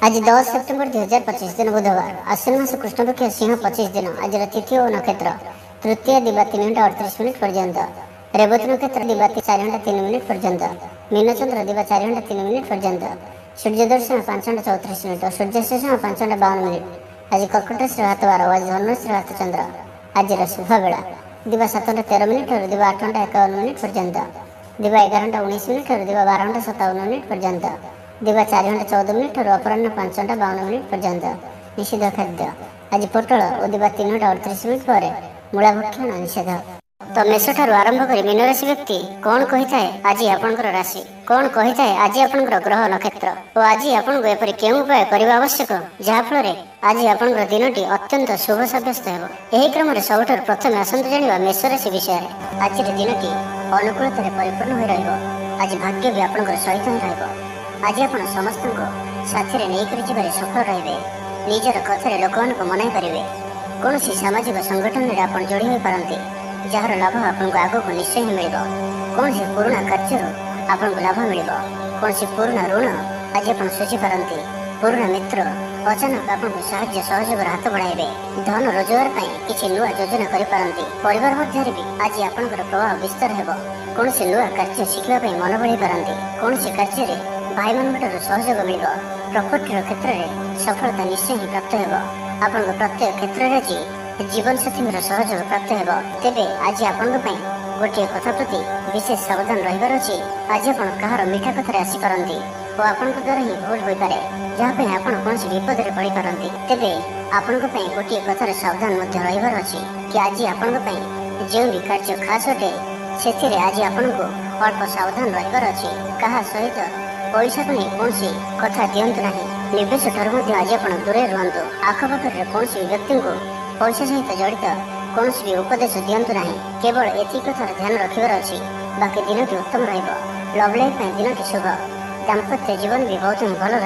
आज 10 सेप्टेम्बर 2025 दिन बुधवार आश्विन मास कृष्णपक्ष सिंह 25 दिन आज तिथि और नक्षत्र तृतीय दिवा 3 घंटा 38 मिनिट पर्यंत रेवती नक्षत्र दिवा 4 घंटा 3 मिनिट पर्यंत मीनचंद्र दिवा 4 घंटा 3 मिनिट पर्यंत सूर्य दर्शन 5 घंटा 34 मिनिट और सूर्यास्त 5 घंटा 52 मिनिट। आज कर्कट राशि हाथ 12 आज धनु राशि हाथ चंद्र। आज शुभ बेला दिवा 7 घंटा 13 मिनिट और दिवा 8 घंटा 51 मिनिट पर्यंत दिवा 11 घंटा 19 मिनिट और दिवा 12 घंटा 57 मिनिट पर्यंत दिवा 4 घंटा 14 मिनिट और अपराह्न 5 घंटा 52 मिनिट पर्यंत। निषिद्ध खाद्य आज पोटल और दिवा 3 घंटा 38 मिनिट पर मूला भक्षण निषेध। तो मेष ठारू आरंभ कर मीन राशि व्यक्ति कौन कही थाए आज आपनकर राशि कौन कही थाए आज आपनकर ग्रह नक्षत्र और आज आपन को एपरि केउ उपाय करबा आवश्यक जहा फल आज आपनकर दिनटी अत्यंत शुभ साब्यस्त हेबो। एही क्रम रे सबठार प्रथम आसंत जानिबा मेष राशि विषय रे। आज दिनटी अनुकूलता रे परिपूर्ण होई रहइबो। आज भाग्य भी आपनकर सहित ही रहइबो। आज आपण समस्त साथी नहीं कर सफल रे निजर कथा लोक मनाई पारे कौन सामाजिक संगठन में आप जोड़ी हो पारती जार लाभ आपको आग को निश्चय ही मिल कौन से पुराणा कार्य आपको लाभ मिल कौन से पुराणा ऋण आज आप सुझी पारती पुराणा मित्र अचानक आपको साहाय्य सहयोग हाथ बढ़ाइबे धन रोजगार किसी नुआ योजना करें परिवार मध्य भी आज आपंकर प्रभाव विस्तार हो कौन से नुआ कार्य शिखापी मन बढ़ी पारती कौन से कार्य भाई मान सहयोग मिल प्रॉपर्टी क्षेत्र में सफलता निश्चय ही प्राप्त हो आपन प्रत्येक क्षेत्र में आज जीवन साथी सहयोग प्राप्त हो तेरे आज आपण गोटे कथा प्रति विशेष सावधान रही अच्छी आज आप कहार मीठा कथार आसीपारती और आपण द्वारा ही भूल हो पाए जहाँपे आपड़ कौन विपद में पड़ पारती तेरे आपण गोटे कथार सावधान रही अच्छी कि आज आपण जो भी कार्य खास अटे से आज आपण को अल्प सावधान रही अच्छी क्या सहित पैसा को नहीं कौन सी कथा दिंतु ना निवेश ठार आज आप दूरे रुहतु आखपाखे कौन व्यक्ति को पैसा सहित जड़ित कौन भी उपदेश दिंतु ना केवल एति कथार ध्यान रखार अच्छी बाकी दिनटी उत्तम रव लाइफ दिनटी शुभ दाम्पत्य जीवन भी बहुत ही भल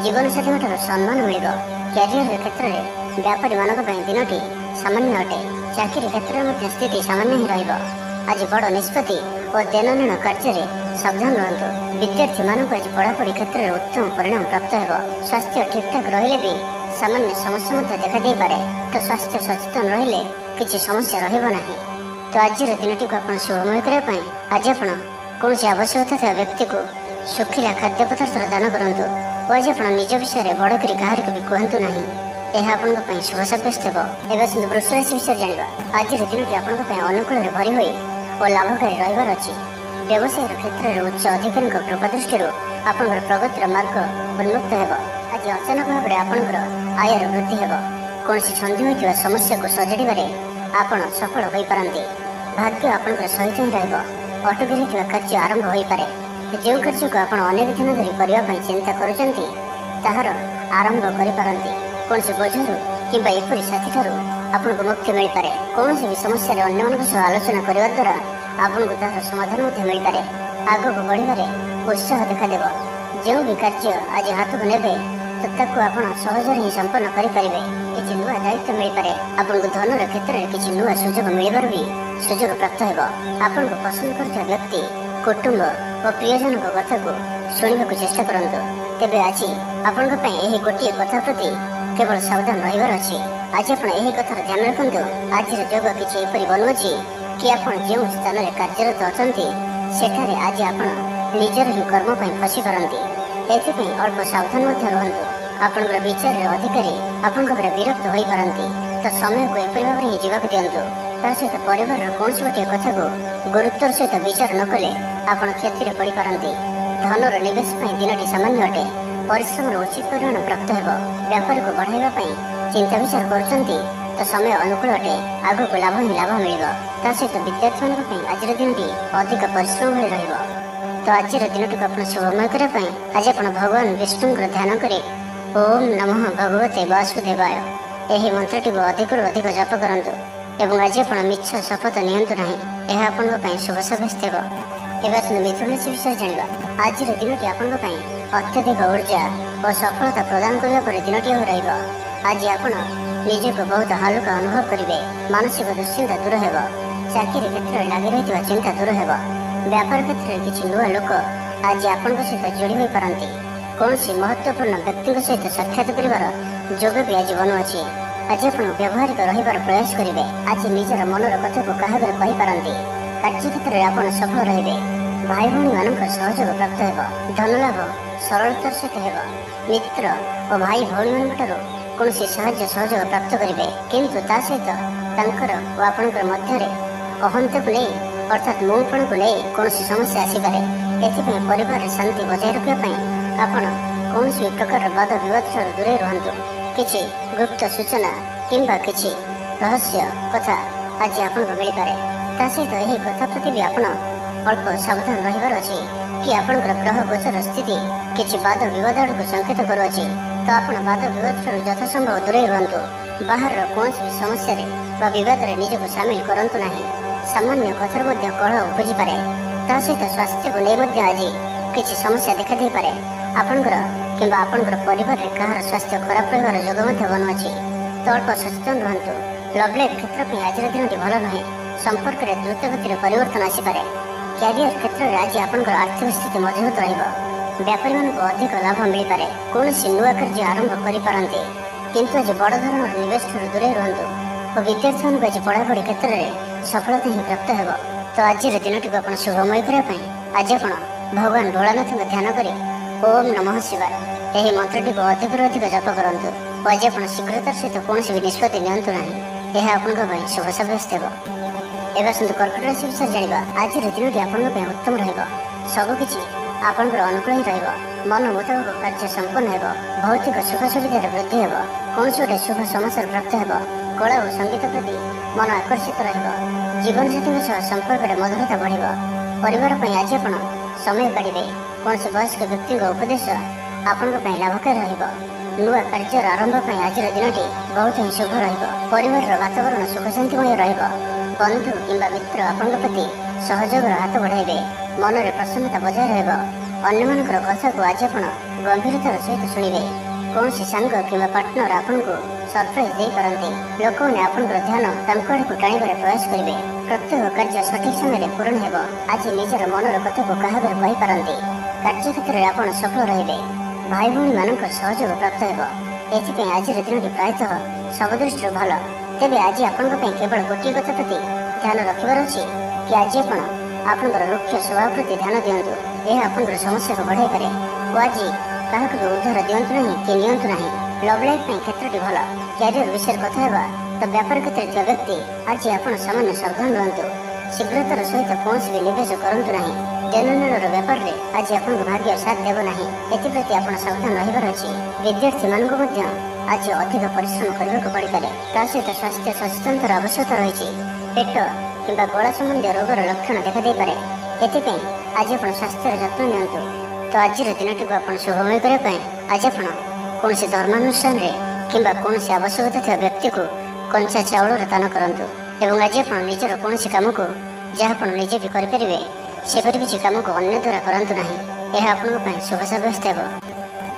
जीवन साथी सम्मान मिल क्यारियर क्षेत्र में व्यापारी मान दिनटी सामान्य अटे चाकरी क्षेत्र में स्थिति सामान्य ही रही आज बड़ निष्पत्ति और देननेन कार्य सावधान रहतु विद्यार्थी मान आज पढ़ापढ़ी क्षेत्र में उत्तम परिणाम प्राप्त हो स्वास्थ्य ठीक ठाक रही भी सामान्य समस्या देखा दे पारे तो स्वास्थ्य सचेतन रहिले किसी समस्या रहिबो नाही। तो आज दिनटी को आपण शुभमय करने आज आप कौन आवश्यकता था व्यक्ति को सुखिला खाद्य पदार्थ दान करूँ और आज आप निज विषय में बड़ कर क्या भी कहतु ना यह आपन शुभ साब्यस्त हो। वृष राशि विषय जाना आज दिनटी आपन अनुकूल भरी हुई और लाभकारी रही अच्छी व्यवसाय क्षेत्र में उच्च अधिकारी कृपा दृष्टि आप प्रगतिर मार्ग उन्मुक्त हो। आज अचानक भाव में आपंकर आयर वृद्धि हो कौन छंदी होता समस्या को सजाड़े आप सफल हो पारती भाग्य आपंकर सहित ही रटुकी रही कार्य आरंभ हो पाए जो कार्य को आप अनेक दिन धरी करने चिंता कर आरंभ करती कौन से बोझर कि एपरी साथी ठार आपको मुक्ति मिल पाए कौन भी समस्या अन्य आलोचना करने द्वारा आपको तार समाधान मिल पाए आग को बढ़वे उत्साह देखा जो भी कार्य आज हाथ को ने तो आप सहज ही संपन्न करेंगे किसी नुआ दायित्व मिल पाए आपको धनर क्षेत्र में किसी नुआ सुजोग मिलवर भी सुजोग प्राप्त हो आपन को पसंद कर व्यक्ति कुटुंब और प्रियजन कथा को शुणा चेष्टा करूँ तेज आज आपण गोटे कथा प्रति केवल सावधान रही अच्छी आज आप कथार ध्यान रखु आज जोग किसी एपरी बनुची कि आप जो स्थान में कार्यरत अच्छा सेठारे आज आप निजर ही कर्म फसी पारती एथि अल्प सावधान रुहतु आपण विचार अधिकारी आपण विरक्त हो पारती तो समय को एपरी भाव में जावाक दिंतु ता सहित परिवार कौन गोटे कथा को गुरुत्वर सहित विचार न कले आप क्षति पड़ पारती धनर निवेश दिनटी सामान्य अटे परिश्रम उचित परिमाण प्राप्त हो व्यापार को बढ़ाइबा चिंता विचार करते तो समय अनुकूल अटे आग को लाभ ही लाभ मिल सहित विद्यार्थी मान आज दिनटी अधिक परिश्रम भली रही। तो आज दिनटी को आप शुभमय करने आज आप भगवान विष्णु ध्यान करें ओम नमः भगवते वासुदेवाय यही मंत्रटी को अधिक अधिक जप करूँ एवं आज आप मिछ शपथ नियंतु ना यह आपन शुभ साब्यस्त हो। मिथुन राशि विषय जाना आज दिनटी आपन अत्यधिक ऊर्जा और सफलता प्रदान करने पर दिनटी हो रही आज आप निजे को बहुत हालुका अनुभव करेंगे मानसिक दुश्चिंता दूर हो चाकरी क्षेत्र में लगी रही चिंता दूर हो व्यापार क्षेत्र में किसी नुआ लोक आज आपण सहित जोड़ी हो पारती କୌଣସି ମହତ୍ୱପୂର୍ଣ୍ଣ ବ୍ୟକ୍ତିଙ୍କ ସହିତ ସାକ୍ଷାତ କରିବାର ଯୋଗ ବି ଆଜି ବନୁଅଛି। ଆଜି ଆପଣ ବ୍ୟବହାରିକ ରହିବାର ପ୍ରୟାସ କରିବେ। ଆଜି ନିଜର ମନର କଥାକୁ କାହା ଆଗରେ କହିପାରନ୍ତି। କାର୍ଯ୍ୟକ୍ଷେତ୍ରରେ ଆପଣ ସଫଳ ରହିବେ। ଭାଇ ଭଉଣୀମାନଙ୍କ ସହଯୋଗ ପ୍ରାପ୍ତ ହେବ। ଧନଲାଭ ସରଳତାର ସହିତ ହେବ। ମିତ୍ର ଓ ଭାଇ ଭଉଣୀମାନଙ୍କଠାରୁ କୌଣସି ସାହାଯ୍ୟ ସହଯୋଗ ପ୍ରାପ୍ତ କରିବେ, କିନ୍ତୁ ତା ସହିତ ତାଙ୍କର ଓ ଆପଣଙ୍କର ମଧ୍ୟରେ ଅହନ୍ତକୁ ନେଇ ଅର୍ଥାତ୍ ମୁଁପଣକୁ ନେଇ କୌଣସି ସମସ୍ୟା ଆସିପାରେ। ଏଥିପାଇଁ ପରିବାରରେ ଶାନ୍ତି ବଜାୟ ରଖିବା ପାଇଁ ଆପଣ କୌଣସି ପ୍ରକାରର ବାଦ ବିବାଦଠାରୁ ଦୂରେଇ ରୁହନ୍ତୁ। କିଛି ଗୁପ୍ତ ସୂଚନା କିମ୍ବା କିଛି ରହସ୍ୟ କଥା ଆଜି ଆପଣଙ୍କୁ ମିଳିପାରେ। ତା ସହିତ ଏହି କଥା ପ୍ରତି ବି ଆପଣ ଅଳ୍ପ ସାବଧାନ ରହିବାର ଅଛି କି ଆପଣଙ୍କର ଗ୍ରହ ଗୋଚର ସ୍ଥିତି କିଛି ବାଦ ବିବାଦ ଆଡ଼କୁ ସଂକେତ କରୁଅଛି। ତ ଆପଣ ବାଦ ବିବାଦଠାରୁ ଯଥାସମ୍ଭବ ଦୂରେଇ ରୁହନ୍ତୁ। ବାହାରର କୌଣସି ବି ସମସ୍ୟାରେ ବା ବିବାଦରେ ନିଜକୁ ସାମିଲ କରନ୍ତୁ ନାହିଁ। ସାମାନ୍ୟ କଥାରୁ ମଧ୍ୟ କଳହ ଉପୁଜିପାରେ। ତା ସହିତ ସ୍ୱାସ୍ଥ୍ୟକୁ ନେଇ ମଧ୍ୟ ଆଜି କିଛି ସମସ୍ୟା ଦେଖାଦେଇପାରେ। ଆପଣଙ୍କର କିମ୍ବା ଆପଣଙ୍କର ପରିବାରରେ କାହାର ସ୍ୱାସ୍ଥ୍ୟ ଖରାପ ରହିବାର ଯୋଗ ମଧ୍ୟ ବନୁଅଛି। ତ ଅଳ୍ପ ସଚେତନ ରୁହନ୍ତୁ। ଲଭ୍ ଲାଇଫ୍ କ୍ଷେତ୍ର ପାଇଁ ଆଜିର ଦିନଟି ଭଲ ନୁହେଁ। ସମ୍ପର୍କରେ ଦ୍ରୁତ ଗତିରେ ପରିବର୍ତ୍ତନ ଆସିପାରେ। କ୍ୟାରିୟର କ୍ଷେତ୍ରରେ ଆଜି ଆପଣଙ୍କର ଆର୍ଥିକ ସ୍ଥିତି ମଜବୁତ ରହିବ। ବ୍ୟାପାରୀମାନଙ୍କୁ ଅଧିକ ଲାଭ ମିଳିପାରେ। କୌଣସି ନୂଆ କାର୍ଯ୍ୟ ଆରମ୍ଭ କରିପାରନ୍ତି, କିନ୍ତୁ ଆଜି ବଡ଼ ଧରଣର ନିବେଶଠାରୁ ଦୂରେଇ ରୁହନ୍ତୁ ଓ ବିଦ୍ୟାର୍ଥୀମାନଙ୍କୁ ଆଜି ପଢ଼ାପଢ଼ି କ୍ଷେତ୍ରରେ ସଫଳତା ହିଁ ପ୍ରାପ୍ତ ହେବ। ତ ଆଜିର ଦିନଟିକୁ ଆପଣ ଶୁଭମୟ କରିବା ପାଇଁ ଆଜି ଆପଣ ଭଗବାନ ଭୋଳାନାଥଙ୍କ ଧ୍ୟାନ କରି ଓମ୍ ନମଃ ଶିବାୟ ଏହି ମନ୍ତ୍ରଟିକୁ ଅଧିକରୁ ଅଧିକ ଜପ କରନ୍ତୁ ଓ ଆଜି ଆପଣ ଶୀଘ୍ରତାର ସହିତ କୌଣସି ବି ନିଷ୍ପତ୍ତି ନିଅନ୍ତୁ ନାହିଁ। ଏହା ଆପଣଙ୍କ ପାଇଁ ଶୁଭ ସାବ୍ୟସ୍ତ ହେବ। ଏବେ ଆସନ୍ତୁ କର୍କଟ ରାଶି ବିଷୟରେ ଜାଣିବା। ଆଜିର ଦିନଟି ଆପଣଙ୍କ ପାଇଁ ଉତ୍ତମ ରହିବ। ସବୁକିଛି ଆପଣଙ୍କର ଅନୁକୂଳ ହିଁ ରହିବ। ମନ ମୁତାବକ କାର୍ଯ୍ୟ ସମ୍ପନ୍ନ ହେବ। ଭୌତିକ ସୁଖ ସୁବିଧାରେ ବୃଦ୍ଧି ହେବ। କୌଣସି ଗୋଟେ ଶୁଭ ସମାଚାର ପ୍ରାପ୍ତ ହେବ। କଳା ଓ ସଙ୍ଗୀତ ପ୍ରତି ମନ ଆକର୍ଷିତ ରହିବ। ଜୀବନସାଥୀଙ୍କ ସହ ସମ୍ପର୍କରେ ମଧୁରତା ବଢ଼ିବ। ପରିବାର ପାଇଁ ଆଜି ଆପଣ ସମୟ କାଢ଼ିବେ। କୌଣସି ବୟସ୍କ ବ୍ୟକ୍ତିଙ୍କ ଉପଦେଶ ଆପଣଙ୍କ ପାଇଁ ଲାଭକାରୀ ରହିବ। ନୂଆ କାର୍ଯ୍ୟର ଆରମ୍ଭ ପାଇଁ ଆଜିର ଦିନଟି ବହୁତ ହିଁ ଶୁଭ ରହିବ। ପରିବାରର ବାତାବରଣ ସୁଖ ଶାନ୍ତିମୟ ରହିବ। ବନ୍ଧୁ କିମ୍ବା ମିତ୍ର ଆପଣଙ୍କ ପ୍ରତି ସହଯୋଗର ହାତ ବଢ଼ାଇବେ। ମନରେ ପ୍ରସନ୍ନତା ବଜାୟ ରହିବ। ଅନ୍ୟମାନଙ୍କର କଥାକୁ ଆଜି ଆପଣ ଗମ୍ଭୀରତାର ସହିତ ଶୁଣିବେ। କୌଣସି ସାଙ୍ଗ କିମ୍ବା ପାର୍ଟନର ଆପଣଙ୍କୁ ସରପ୍ରାଇଜ ଦେଇପାରନ୍ତି। ଲୋକମାନେ ଆପଣଙ୍କର ଧ୍ୟାନ ତାଙ୍କ ଆଡ଼କୁ ଟାଣିବାରେ ପ୍ରୟାସ କରିବେ। ପ୍ରତ୍ୟେକ କାର୍ଯ୍ୟ ସଠିକ ସମୟରେ ପୂରଣ ହେବ। ଆଜି ନିଜର ମନର କଥାକୁ କାହା ଆଗରେ କହିପାରନ୍ତି। କାର୍ଯ୍ୟକ୍ଷେତ୍ରରେ ଆପଣ ସଫଳ ରହିବେ। ଭାଇ ଭଉଣୀମାନଙ୍କ ସହଯୋଗ ପ୍ରାପ୍ତ ହେବ। ଏଥିପାଇଁ ଆଜିର ଦିନଟି ପ୍ରାୟତଃ ସବୁ ଦୃଷ୍ଟିରୁ ଭଲ। ତେବେ ଆଜି ଆପଣଙ୍କ ପାଇଁ କେବଳ ଗୋଟିଏ କଥା ପ୍ରତି ଧ୍ୟାନ ରଖିବାର ଅଛି କି ଆଜି ଆପଣ ଆପଣଙ୍କର ରୁକ୍ଷ ସ୍ୱଭାବ ପ୍ରତି ଧ୍ୟାନ ଦିଅନ୍ତୁ। ଏହା ଆପଣଙ୍କର ସମସ୍ୟାକୁ ବଢ଼ାଇପାରେ ଓ ଆଜି କାହାକୁ ବି ଉଦ୍ଧାର ଦିଅନ୍ତୁ ନାହିଁ କି ନିଅନ୍ତୁ ନାହିଁ। ଲଭ୍ ଲାଇଫ୍ ପାଇଁ କ୍ଷେତ୍ରଟି ଭଲ। କ୍ୟାରିୟର ବିଷୟରେ କଥା ହେବା ତ ବ୍ୟାପାର କ୍ଷେତ୍ରରେ ଥିବା ବ୍ୟକ୍ତି ଆଜି ଆପଣ ସାମାନ୍ୟ ସାବଧାନ ରୁହନ୍ତୁ। ଶୀଘ୍ରତାର ସହିତ କୌଣସି ବି ନିବେଶ କରନ୍ତୁ ନାହିଁ। ଦେଣନେଣର ବ୍ୟାପାରରେ ଆଜି ଆପଣଙ୍କ ଭାଗ୍ୟ ସାଥ ଦେବ ନାହିଁ। ଏଥିପ୍ରତି ଆପଣ ସାବଧାନ ରହିବାର ଅଛି। ବିଦ୍ୟାର୍ଥୀମାନଙ୍କୁ ମଧ୍ୟ ଆଜି ଅଧିକ ପରିଶ୍ରମ କରିବାକୁ ପଡ଼ିପାରେ। ତା ସହିତ ସ୍ୱାସ୍ଥ୍ୟ ସଚେତନତାର ଆବଶ୍ୟକତା ରହିଛି। ପେଟ କିମ୍ବା ଗଳା ସମ୍ବନ୍ଧୀୟ ରୋଗର ଲକ୍ଷଣ ଦେଖାଦେଇପାରେ। ଏଥିପାଇଁ ଆଜି ଆପଣ ସ୍ୱାସ୍ଥ୍ୟର ଯତ୍ନ ନିଅନ୍ତୁ। ତ ଆଜିର ଦିନଟିକୁ ଆପଣ ଶୁଭମୟ କରିବା ପାଇଁ ଆଜି ଆପଣ କୌଣସି ଧର୍ମାନୁଷ୍ଠାନରେ କିମ୍ବା କୌଣସି ଆବଶ୍ୟକତା ଥିବା ବ୍ୟକ୍ତିକୁ କଞ୍ଚା ଚାଉଳର ଦାନ କରନ୍ତୁ ଏବଂ ଆଜି ଆପଣ ନିଜର କୌଣସି କାମକୁ ଯାହା ଆପଣ ନିଜେ ବି କରିପାରିବେ ସେପରି କିଛି କାମକୁ ଅନ୍ୟ ଦ୍ୱାରା କରନ୍ତୁ ନାହିଁ। ଏହା ଆପଣଙ୍କ ପାଇଁ ଶୁଭ ସାବ୍ୟସ୍ତ ହେବ।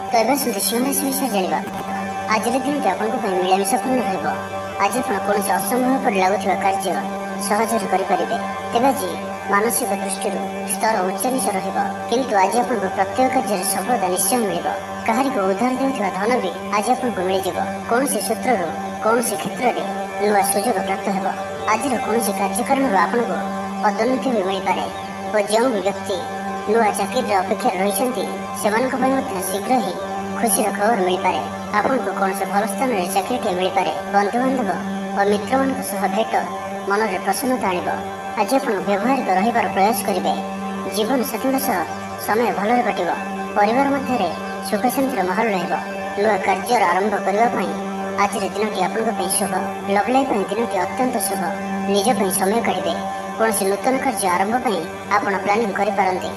ତ ଏବେ ଆସନ୍ତୁ ସିଂହ ରାଶି ବିଷୟରେ ଜାଣିବା। ଆଜିର ଦିନଟି ଆପଣଙ୍କ ପାଇଁ ମିଳାମିଶାପୂର୍ଣ୍ଣ ରହିବ। ଆଜି ଆପଣ କୌଣସି ଅସମ୍ଭବ ପରି ଲାଗୁଥିବା କାର୍ଯ୍ୟ ସହଜରେ କରିପାରିବେ। ତେବେ ଆଜି ମାନସିକ ଦୃଷ୍ଟିରୁ ସ୍ତର ଉଚ୍ଚ ନିଚ ରହିବ, କିନ୍ତୁ ଆଜି ଆପଣଙ୍କୁ ପ୍ରତ୍ୟେକ କାର୍ଯ୍ୟରେ ସଫଳତା ନିଶ୍ଚୟ ମିଳିବ। କାହାରିକୁ ଉଦ୍ଧାର ଦେଉଥିବା ଧନ ବି ଆଜି ଆପଣଙ୍କୁ ମିଳିଯିବ। କୌଣସି ସୂତ୍ରରୁ କୌଣସି କ୍ଷେତ୍ରରେ ନୂଆ ସୁଯୋଗ ପ୍ରାପ୍ତ ହେବ। ଆଜିର କୌଣସି କାର୍ଯ୍ୟକାରଣରୁ ଆପଣଙ୍କୁ ପଦୋନ୍ନତି ବି ମିଳିପାରେ ଓ ଯେଉଁ ବି ବ୍ୟକ୍ତି ନୂଆ ଚାକିରିର ଅପେକ୍ଷାରେ ରହିଛନ୍ତି ସେମାନଙ୍କ ପାଇଁ ମଧ୍ୟ ଶୀଘ୍ର ହିଁ ଖୁସିର ଖବର ମିଳିପାରେ। ଆପଣଙ୍କୁ କୌଣସି ଭଲ ସ୍ଥାନରେ ଚାକିରିଟିଏ ମିଳିପାରେ। ବନ୍ଧୁବାନ୍ଧବ ଓ ମିତ୍ରମାନଙ୍କ ସହ ଭେଟ ମନରେ ପ୍ରସନ୍ନତା ଆଣିବ। ଆଜି ଆପଣ ବ୍ୟବହାରିକ ରହିବାର ପ୍ରୟାସ କରିବେ। ଜୀବନସାଥୀଙ୍କ ସହ ସମୟ ଭଲରେ କଟିବ। ପରିବାର ମଧ୍ୟରେ ସୁଖ ଶାନ୍ତିର ମାହୋଲ ରହିବ। ନୂଆ କାର୍ଯ୍ୟର ଆରମ୍ଭ କରିବା ପାଇଁ ଆଜିର ଦିନଟି ଆପଣଙ୍କ ପାଇଁ ଶୁଭ। ଲଭ୍ ଲାଇଫ୍ ପାଇଁ ଦିନଟି ଅତ୍ୟନ୍ତ ଶୁଭ। ନିଜ ପାଇଁ ସମୟ କାଢ଼ିବେ। କୌଣସି ନୂତନ କାର୍ଯ୍ୟ ଆରମ୍ଭ ପାଇଁ ଆପଣ ପ୍ଲାନିଂ କରିପାରନ୍ତି।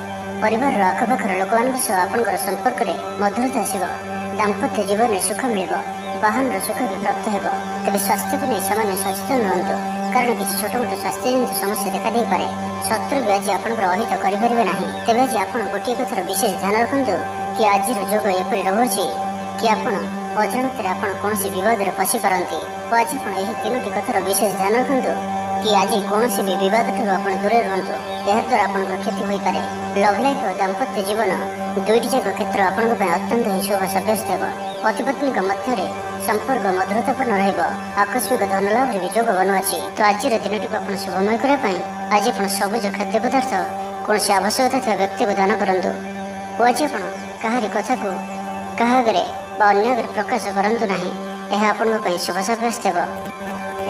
ପରିବାରର ଆଖପାଖର ଲୋକମାନଙ୍କ ସହ ଆପଣଙ୍କର ସମ୍ପର୍କରେ ମଧୁରତା ଆସିବ। ଦାମ୍ପତ୍ୟ ଜୀବନରେ ସୁଖ ମିଳିବ। ବାହନର ସୁଖ ବି ପ୍ରାପ୍ତ ହେବ। ତେବେ ସ୍ୱାସ୍ଥ୍ୟକୁ ନେଇ ସାମାନ୍ୟ ସଚେତନ ରୁହନ୍ତୁ, କାରଣ କିଛି ଛୋଟମୋଟ ସ୍ୱାସ୍ଥ୍ୟଜନିତ ସମସ୍ୟା ଦେଖାଦେଇପାରେ। ଶତ୍ରୁ ବି ଆଜି ଆପଣଙ୍କର ଅହିତ କରିପାରିବେ ନାହିଁ। ତେବେ ଆଜି ଆପଣ ଗୋଟିଏ କଥାର ବିଶେଷ ଧ୍ୟାନ ରଖନ୍ତୁ କି ଆଜିର ଯୋଗ ଏପରି ରହୁଅଛି କି ଆପଣ ଅଜାଣତରେ ଆପଣ କୌଣସି ବିବାଦରେ ପଶିପାରନ୍ତି ଓ ଆଜି ଆପଣ ଏହି ତିନୋଟି କଥାର ବିଶେଷ ଧ୍ୟାନ ରଖନ୍ତୁ କି ଆଜି କୌଣସି ବି ବିବାଦଠାରୁ ଆପଣ ଦୂରରେ ରୁହନ୍ତୁ। ଏହାଦ୍ୱାରା ଆପଣଙ୍କର କ୍ଷତି ହୋଇପାରେ। ଲଭ୍ ଲାଇଫ୍ ଓ ଦାମ୍ପତ୍ୟ ଜୀବନ ଦୁଇଟି ଯାକ କ୍ଷେତ୍ର ଆପଣଙ୍କ ପାଇଁ ଅତ୍ୟନ୍ତ ହିଁ ଶୁଭ ସାବ୍ୟସ୍ତ ହେବ। ପତିପତ୍ନୀଙ୍କ ମଧ୍ୟରେ ସମ୍ପର୍କ ମଧୁରତାପୂର୍ଣ୍ଣ ରହିବ। ଆକସ୍ମିକ ଧନଲାଭରେ ବି ଯୋଗ ବନୁଅଛି। ତ ଆଜିର ଦିନଟିକୁ ଆପଣ ଶୁଭମୟ କରିବା ପାଇଁ ଆଜି ଆପଣ ସବୁଜ ଖାଦ୍ୟ ପଦାର୍ଥ କୌଣସି ଆବଶ୍ୟକତା ଥିବା ବ୍ୟକ୍ତିକୁ ଦାନ କରନ୍ତୁ। ଓ ଆଜି ଆପଣ କାହାରି କଥାକୁ କାହା ଆଗରେ ବା ଅନ୍ୟ ଆଗରେ ପ୍ରକାଶ କରନ୍ତୁ ନାହିଁ। ଏହା ଆପଣଙ୍କ ପାଇଁ ଶୁଭ ସାବ୍ୟସ୍ତ ହେବ।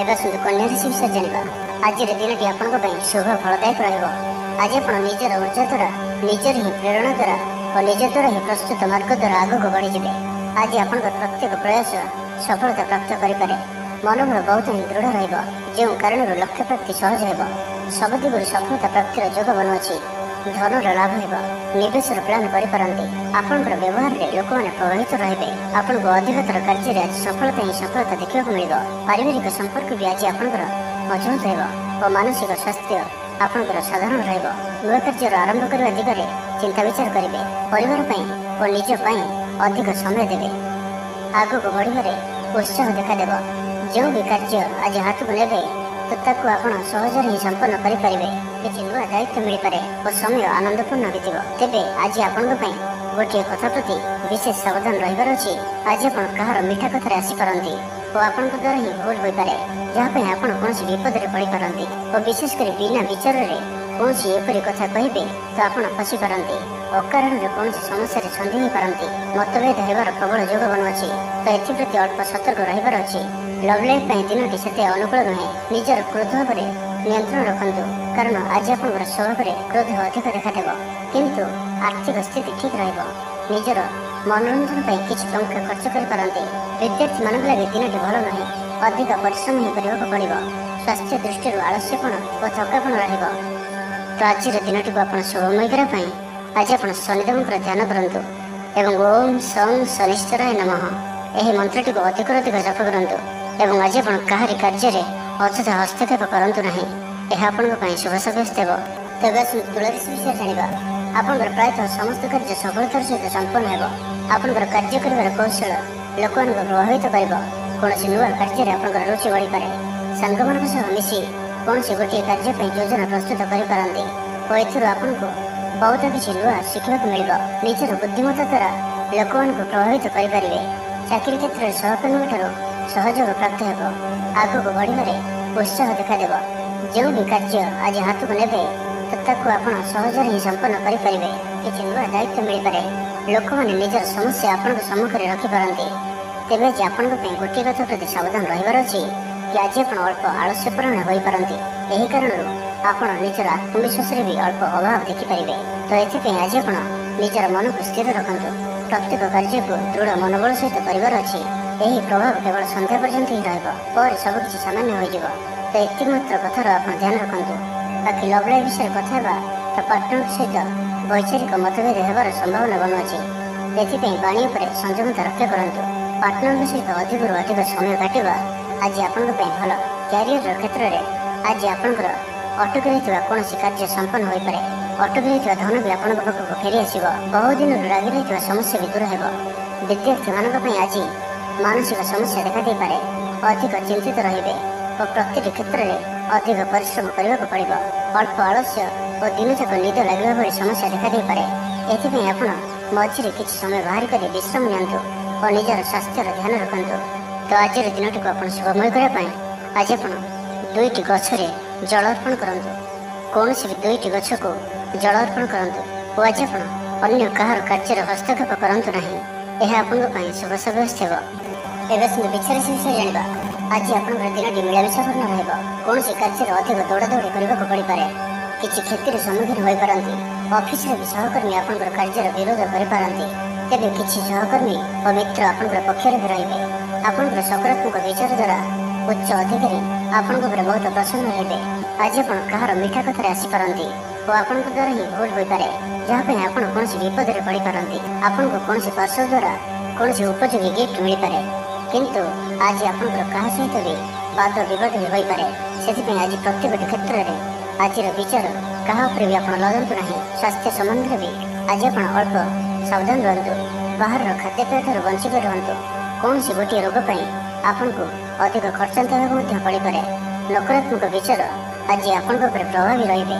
ଏବେ ଆସନ୍ତୁ କନ୍ୟା ରାଶି ବିଷୟରେ ଜାଣିବା। ଆଜିର ଦିନଟି ଆପଣଙ୍କ ପାଇଁ ଶୁଭ ଫଳଦାୟକ ରହିବ। ଆଜି ଆପଣ ନିଜର ଉର୍ଜା ଦ୍ୱାରା, ନିଜର ହିଁ ପ୍ରେରଣା ଦ୍ୱାରା ଓ ନିଜ ଦ୍ୱାରା ହିଁ ପ୍ରସ୍ତୁତ ମାର୍ଗ ଦ୍ୱାରା ଆଗକୁ ବଢ଼ିଯିବେ। ଆଜି ଆପଣଙ୍କ ପ୍ରତ୍ୟେକ ପ୍ରୟାସ ସଫଳତା ପ୍ରାପ୍ତ କରିପାରେ। ମନୋବଳ ବହୁତ ହିଁ ଦୃଢ଼ ରହିବ, ଯେଉଁ କାରଣରୁ ଲକ୍ଷ୍ୟ ପ୍ରାପ୍ତି ସହଜ ହେବ। ସବୁ ଦିଗରୁ ସଫଳତା ପ୍ରାପ୍ତିର ଯୋଗ ବନୁଅଛି। ଧନର ଲାଭ ହେବ। ନିବେଶର ପ୍ଲାନ୍ କରିପାରନ୍ତି। ଆପଣଙ୍କର ବ୍ୟବହାରରେ ଲୋକମାନେ ପ୍ରଭାବିତ ରହିବେ। ଆପଣଙ୍କୁ ଅଧିକତର କାର୍ଯ୍ୟରେ ଆଜି ସଫଳତା ହିଁ ସଫଳତା ଦେଖିବାକୁ ମିଳିବ। ପାରିବାରିକ ସମ୍ପର୍କ ବି ଆଜି ଆପଣଙ୍କର ମଜବୁତ ହେବ ଓ ମାନସିକ ସ୍ୱାସ୍ଥ୍ୟ ଆପଣଙ୍କର ସାଧାରଣ ରହିବ। ନୂଆ କାର୍ଯ୍ୟର ଆରମ୍ଭ କରିବା ଦିଗରେ ଚିନ୍ତା ବିଚାର କରିବେ। ପରିବାର ପାଇଁ ଓ ନିଜ ପାଇଁ ଅଧିକ ସମୟ ଦେବେ। ଆଗକୁ ବଢ଼ିବାରେ ଉତ୍ସାହ ଦେଖାଦେବ। ଯେଉଁ ବି କାର୍ଯ୍ୟ ଆଜି ହାତକୁ ନେବେ ତ ତାକୁ ଆପଣ ସହଜରେ ହିଁ ସମ୍ପନ୍ନ କରିପାରିବେ। କିଛି ନୂଆ ଦାୟିତ୍ୱ ମିଳିପାରେ ଓ ସମୟ ଆନନ୍ଦପୂର୍ଣ୍ଣ ବିତିବ। ତେବେ ଆଜି ଆପଣଙ୍କ ପାଇଁ ଗୋଟିଏ କଥା ପ୍ରତି ବିଶେଷ ସାବଧାନ ରହିବାର ଅଛି। ଆଜି ଆପଣ କାହାର ମିଠା କଥାରେ ଆସିପାରନ୍ତି ଓ ଆପଣଙ୍କ ଦ୍ୱାରା ହିଁ ଭୁଲ ହୋଇପାରେ, ଯାହା ପାଇଁ ଆପଣ କୌଣସି ବିପଦରେ ପଡ଼ିପାରନ୍ତି ଓ ବିଶେଷ କରି ବିନା ବିଚାରରେ କୌଣସି ଏପରି କଥା କହିବେ ତ ଆପଣ ଫସିପାରନ୍ତି। ଅକାରଣରେ କୌଣସି ସମସ୍ୟାରେ ସନ୍ଦେହ ହୋଇପାରନ୍ତି। ମତଭେଦ ହେବାର ପ୍ରବଳ ଯୋଗ ବନୁଅଛି। ତ ଏଥିପ୍ରତି ଅଳ୍ପ ସତର୍କ ରହିବାର ଅଛି। ଲଭ୍ ଲାଇଫ୍ ପାଇଁ ଦିନଟି ସେତେ ଅନୁକୂଳ ନୁହେଁ। ନିଜର କ୍ରୋଧ ଉପରେ ନିୟନ୍ତ୍ରଣ ରଖନ୍ତୁ, କାରଣ ଆଜି ଆପଣଙ୍କର ସ୍ୱଭାବରେ କ୍ରୋଧ ଅଧିକ ଦେଖାଦେବ। କିନ୍ତୁ ଆର୍ଥିକ ସ୍ଥିତି ଠିକ୍ ରହିବ। ନିଜର ମନୋରଞ୍ଜନ ପାଇଁ କିଛି ଟଙ୍କା ଖର୍ଚ୍ଚ କରିପାରନ୍ତି। ବିଦ୍ୟାର୍ଥୀମାନଙ୍କ ଲାଗି ଦିନଟି ଭଲ ନୁହେଁ। ଅଧିକ ପରିଶ୍ରମ ହିଁ କରିବାକୁ ପଡ଼ିବ। ସ୍ୱାସ୍ଥ୍ୟ ଦୃଷ୍ଟିରୁ ଆଳସ୍ୟପଣ ଓ ଥକାପଣ ରହିବ। ତ ଆଜିର ଦିନଟିକୁ ଆପଣ ଶୁଭମୟ କରିବା ପାଇଁ ଆଜି ଆପଣ ଶନିଦେବଙ୍କର ଧ୍ୟାନ କରନ୍ତୁ ଏବଂ ଓಂ ସଂ ଶନିଶ୍ଚରାୟ ନମଃ ଏହି ମନ୍ତ୍ରଟିକୁ ଅଧିକରୁ ଅଧିକ ଜପ କରନ୍ତୁ। ଏବଂ ଆଜି ଆପଣ କାହାରି କାର୍ଯ୍ୟରେ ଅଯଥା ହସ୍ତକ୍ଷେପ କରନ୍ତୁ ନାହିଁ। ଏହା ଆପଣଙ୍କ ପାଇଁ ଶୁଭ ସାବ୍ୟସ୍ତ ହେବ। ତେବେ ଆସନ୍ତୁ ତୁଳା ରାଶି ବିଷୟରେ ଜାଣିବା। ଆପଣଙ୍କର ପ୍ରାୟତଃ ସମସ୍ତ କାର୍ଯ୍ୟ ସଫଳତାର ସହିତ ସମ୍ପନ୍ନ ହେବ। ଆପଣଙ୍କର କାର୍ଯ୍ୟ କରିବାର କୌଶଳ ଲୋକମାନଙ୍କୁ ପ୍ରଭାବିତ କରିବ। କୌଣସି ନୂଆ କାର୍ଯ୍ୟରେ ଆପଣଙ୍କର ରୁଚି ବଢ଼ିପାରେ। ସାଙ୍ଗମାନଙ୍କ ସହ ମିଶି କୌଣସି ଗୋଟିଏ କାର୍ଯ୍ୟ ପାଇଁ ଯୋଜନା ପ୍ରସ୍ତୁତ କରିପାରନ୍ତି ଓ ଏଥିରୁ ଆପଣଙ୍କୁ ବହୁତ କିଛି ନୂଆ ଶିଖିବାକୁ ମିଳିବ। ନିଜର ବୁଦ୍ଧିମତ୍ତା ଦ୍ୱାରା ଲୋକମାନଙ୍କୁ ପ୍ରଭାବିତ କରିପାରିବେ। ଚାକିରି କ୍ଷେତ୍ରରେ ସହକର୍ମୀଙ୍କଠାରୁ ସହଯୋଗ ପ୍ରାପ୍ତ ହେବ। ଆଗକୁ ବଢ଼ିବାରେ ଉତ୍ସାହ ଦେଖାଦେବ। ଯେଉଁ ବି କାର୍ଯ୍ୟ ଆଜି ହାତକୁ ନେବେ ତ ତାକୁ ଆପଣ ସହଜରେ ହିଁ ସମ୍ପନ୍ନ କରିପାରିବେ। କିଛି ନୂଆ ଦାୟିତ୍ୱ ମିଳିପାରେ। ଲୋକମାନେ ନିଜର ସମସ୍ୟା ଆପଣଙ୍କ ସମ୍ମୁଖରେ ରଖିପାରନ୍ତି। ତେବେ ଆଜି ଆପଣଙ୍କ ପାଇଁ ଗୋଟିଏ କଥା ପ୍ରତି ସାବଧାନ ରହିବାର ଅଛି କି ଆଜି ଆପଣ ଅଳ୍ପ ଆଳସ୍ୟପରାୟଣ ହୋଇପାରନ୍ତି। ଏହି କାରଣରୁ ଆପଣ ନିଜର ଆତ୍ମବିଶ୍ୱାସରେ ବି ଅଳ୍ପ ଅଭାବ ଦେଖିପାରିବେ। ତ ଏଥିପାଇଁ ଆଜି ଆପଣ ନିଜର ମନକୁ ସ୍ଥିର ରଖନ୍ତୁ। ପ୍ରତ୍ୟେକ କାର୍ଯ୍ୟକୁ ଦୃଢ଼ ମନୋବଳ ସହିତ କରିବାର ଅଛି। ଏହି ପ୍ରଭାବ କେବଳ ସନ୍ଧ୍ୟା ପର୍ଯ୍ୟନ୍ତ ହିଁ ରହିବ, ପରେ ସବୁକିଛି ସାମାନ୍ୟ ହୋଇଯିବ। ତ ଏତିକି ମାତ୍ର କଥାର ଆପଣ ଧ୍ୟାନ ରଖନ୍ତୁ। ବାକି ଲଭ୍ ଲାଇଫ୍ ବିଷୟରେ କଥା ହେବା ତ ପାର୍ଟନରଙ୍କ ସହିତ ବୈଚାରିକ ମତଭେଦ ହେବାର ସମ୍ଭାବନା ବନୁଅଛି। ଏଥିପାଇଁ ବାଣୀ ଉପରେ ସଂଯମତା ରକ୍ଷା କରନ୍ତୁ। ପାର୍ଟନରଙ୍କ ସହିତ ଅଧିକରୁ ଅଧିକ ସମୟ କାଟିବା ଆଜି ଆପଣଙ୍କ ପାଇଁ ଭଲ। କ୍ୟାରିୟର କ୍ଷେତ୍ରରେ ଆଜି ଆପଣଙ୍କର ଅଟକି ରହିଥିବା କୌଣସି କାର୍ଯ୍ୟ ସମ୍ପନ୍ନ ହୋଇପାରେ। ଅଟକି ରହିଥିବା ଧନ ବି ଆପଣଙ୍କ ପାଖକୁ ଫେରିଆସିବ। ବହୁଦିନରୁ ଲାଗି ରହିଥିବା ସମସ୍ୟା ବି ଦୂର ହେବ। ବିଦ୍ୟାର୍ଥୀମାନଙ୍କ ପାଇଁ ଆଜି ମାନସିକ ସମସ୍ୟା ଦେଖାଦେଇପାରେ। ଅଧିକ ଚିନ୍ତିତ ରହିବେ ଓ ପ୍ରତିଟି କ୍ଷେତ୍ରରେ ଅଧିକ ପରିଶ୍ରମ କରିବାକୁ ପଡ଼ିବ। ଅଳ୍ପ ଆଳସ୍ୟ ଓ ଦିନଯାକ ନିଦ ଲାଗିବା ଭଳି ସମସ୍ୟା ଦେଖାଦେଇପାରେ। ଏଥିପାଇଁ ଆପଣ ମଝିରେ କିଛି ସମୟ ବାହାର କରି ବିଶ୍ରାମ ନିଅନ୍ତୁ ଓ ନିଜର ସ୍ୱାସ୍ଥ୍ୟର ଧ୍ୟାନ ରଖନ୍ତୁ। ତ ଆଜିର ଦିନଟିକୁ ଆପଣ ଶୁଭମୟ କରିବା ପାଇଁ ଆଜି ଆପଣ 2ଟି ଗଛରେ ଜଳ ଅର୍ପଣ କରନ୍ତୁ। କୌଣସି ବି 2ଟି ଗଛକୁ ଜଳ ଅର୍ପଣ କରନ୍ତୁ ଓ ଆଜି ଆପଣ ଅନ୍ୟ କାହାର କାର୍ଯ୍ୟରେ ହସ୍ତକ୍ଷେପ କରନ୍ତୁ ନାହିଁ। ଏହା ଆପଣଙ୍କ ପାଇଁ ଶୁଭ ସାବ୍ୟସ୍ତ ହେବ। ଏବେ ଆସନ୍ତୁ ବୃଷ ରାଶି ବିଷୟରେ ଜାଣିବା। ଆଜି ଆପଣଙ୍କର ଦିନଟି ମିଳାମିଶାପୂର୍ଣ୍ଣ ରହିବ। କୌଣସି କାର୍ଯ୍ୟରେ ଅଧିକ ଦୌଡ଼ାଦୌଡ଼ି କରିବାକୁ ପଡ଼ିପାରେ। କିଛି କ୍ଷତିର ସମ୍ମୁଖୀନ ହୋଇପାରନ୍ତି। ଅଫିସରେ ବି ସହକର୍ମୀ ଆପଣଙ୍କର କାର୍ଯ୍ୟର ବିରୋଧ କରିପାରନ୍ତି। ତେବେ କିଛି ସହକର୍ମୀ ଓ ମିତ୍ର ଆପଣଙ୍କର ପକ୍ଷରେ ବି ରହିବେ। ଆପଣଙ୍କର ସକାରାତ୍ମକ ବିଚାର ଦ୍ୱାରା ଉଚ୍ଚ ଅଧିକାରୀ ଆପଣଙ୍କ ଉପରେ ବହୁତ ପ୍ରସନ୍ନ ରହିବେ। ଆଜି ଆପଣ କାହାର ମିଠା କଥାରେ ଆସିପାରନ୍ତି ଓ ଆପଣଙ୍କ ଦ୍ୱାରା ହିଁ ଭୁଲ ହୋଇପାରେ, ଯାହା ପାଇଁ ଆପଣ କୌଣସି ବିପଦରେ ପଡ଼ିପାରନ୍ତି। ଆପଣଙ୍କୁ କୌଣସି ପାର୍ଶ୍ୱ ଦ୍ୱାରା କୌଣସି ଉପଯୋଗୀ ଗିଫ୍ଟ ମିଳିପାରେ। କିନ୍ତୁ ଆଜି ଆପଣଙ୍କର କାହା ସହିତ ବି ବାଦ ବିବାଦ ବି ହୋଇପାରେ। ସେଥିପାଇଁ ଆଜି ପ୍ରତ୍ୟେକଟି କ୍ଷେତ୍ରରେ ଆଜିର ବିଚାର କାହା ଉପରେ ବି ଆପଣ ଲଗାନ୍ତୁ ନାହିଁ। ସ୍ୱାସ୍ଥ୍ୟ ସମ୍ବନ୍ଧରେ ବି ଆଜି ଆପଣ ଅଳ୍ପ ସାବଧାନ ରୁହନ୍ତୁ। ବାହାରର ଖାଦ୍ୟପେୟଠାରୁ ବଞ୍ଚିତ ରୁହନ୍ତୁ। କୌଣସି ଗୋଟିଏ ରୋଗ ପାଇଁ ଆପଣଙ୍କୁ ଅଧିକ ଖର୍ଚ୍ଚାନ୍ତ ହେବାକୁ ମଧ୍ୟ ପଡ଼ିପାରେ। ନକାରାତ୍ମକ ବିଚାର ଆଜି ଆପଣଙ୍କ ଉପରେ ପ୍ରଭାବୀ ରହିବେ।